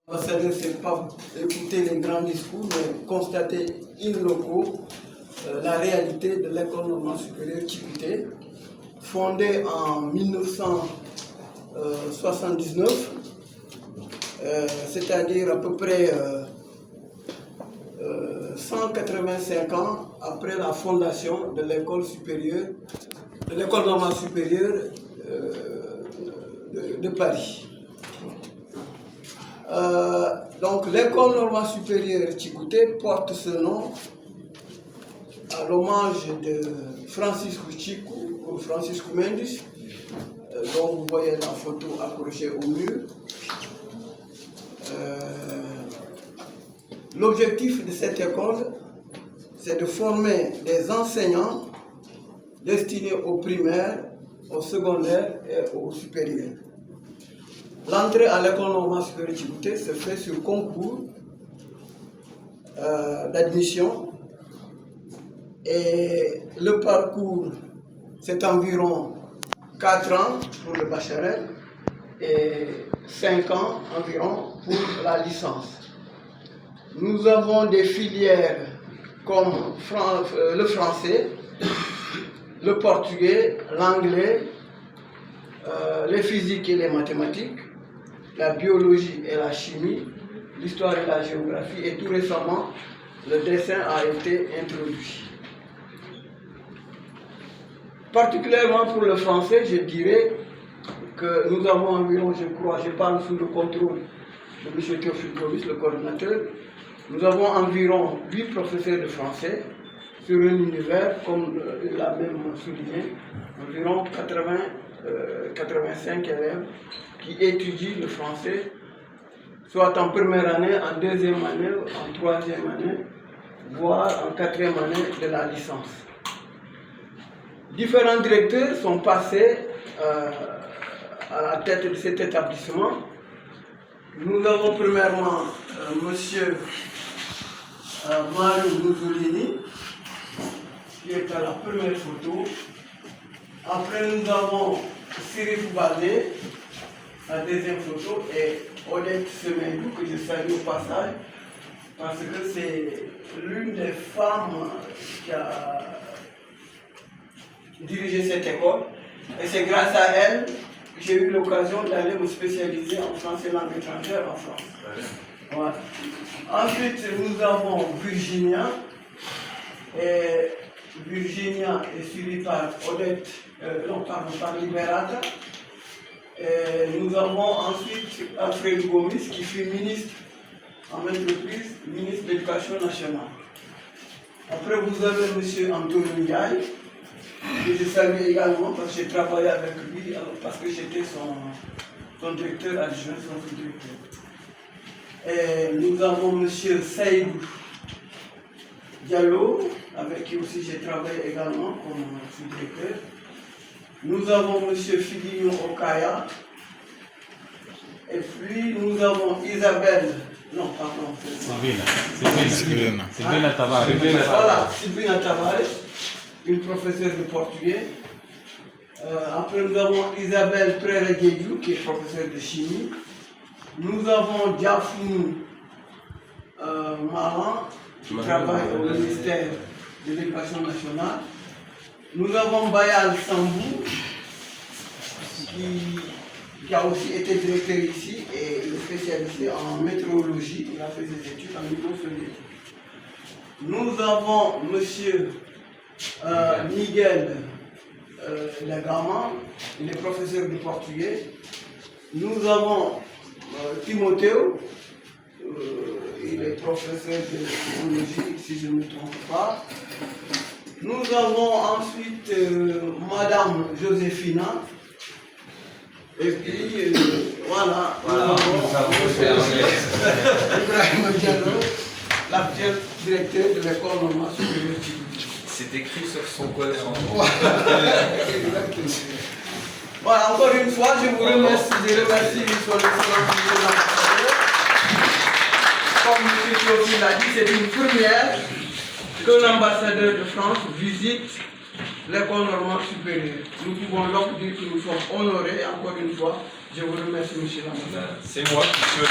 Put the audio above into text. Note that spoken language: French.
L'ambassadeur, ce n'est pas écouter les grands discours, mais constater in loco la réalité de l'école normale supérieure Tchibouté, fondée en 1979, c'est-à-dire à peu près 185 ans après la fondation de l'école supérieure, de l'école normale supérieure de Paris. Donc l'école normale supérieure Tchibouté porte ce nom à l'hommage de Francisco Chico, ou Francisco Mendes, dont vous voyez la photo accrochée au mur. L'objectif de cette école, c'est de former des enseignants destinés aux primaires, aux secondaires et aux supérieurs. L'entrée à l'école normale supérieure Tchibouté se fait sur concours d'admission et le parcours, c'est environ 4 ans pour le bachelor et 5 ans environ pour la licence. Nous avons des filières comme le français, le portugais, l'anglais, les physiques et les mathématiques, la biologie et la chimie, l'histoire et la géographie, et tout récemment, le dessin a été introduit. Particulièrement pour le français, je dirais que nous avons environ, je crois, je parle sous le contrôle de M. Théophile Gomis, le coordinateur, nous avons environ 8 professeurs de français sur un univers, comme il l'a même souligné, environ 85 élèves qui étudient le français, soit en première année, en deuxième année, en troisième année, voire en quatrième année de la licence. Différents directeurs sont passés à la tête de cet établissement. Nous avons premièrement M. Mario Mussolini, qui est à la première photo. Après, nous avons Sirif Badé, la deuxième photo, et Odette Semeilou, que je salue au passage, parce que c'est l'une des femmes qui a dirigé cette école. Et c'est grâce à elle que j'ai eu l'occasion d'aller me spécialiser en français langue étrangère en France. Voilà. Ensuite, nous avons Virginia. Et Virginia est suivie par Odette, par Liberata. Et nous avons ensuite Alfred Gomis qui fut ministre en maintes reprises, ministre de l'Éducation nationale. Après, vous avez M. Antonio Ndiaye, que je salue également parce que j'ai travaillé avec lui, parce que j'étais son directeur adjoint, son directeur. Et nous avons M. Saïdou Diallo, avec qui aussi j'ai travaillé également comme sous-directeur. Nous avons M. Fidinho Okaya. Et puis nous avons Isabelle. Non, pardon. Sylvina Tavares. Voilà, Sylvina Tavares, une professeure de portugais. Après, nous avons Isabelle Prere-Guédiou, qui est professeure de chimie. Nous avons Diafou Maran, qui travaille au ministère de l'Éducation nationale. Nous avons Bayal Sambou, qui a aussi été directeur ici et il est spécialisé en météorologie. Il a fait ses études en microsoviétique. Nous avons M. Miguel Lagama, il est professeur de portugais. Nous avons Timothée, il est professeur de psychologie, si je ne me trompe pas. Nous avons ensuite Madame Joséphina. Et puis, voilà, Ibrahim Diallo, l'actuel directeur de l'école normale supérieure Tchibouté. C'est écrit sur son collègue. Voilà, encore une fois, je vous remercie. Je remercie son excellence de l'ambassadeur. Comme M. Théophile l'a dit, c'est une première que l'ambassadeur de France visite l'école normale supérieure. Nous pouvons donc dire que nous sommes honorés, encore une fois. Je vous remercie, M. l'ambassadeur. C'est moi qui suis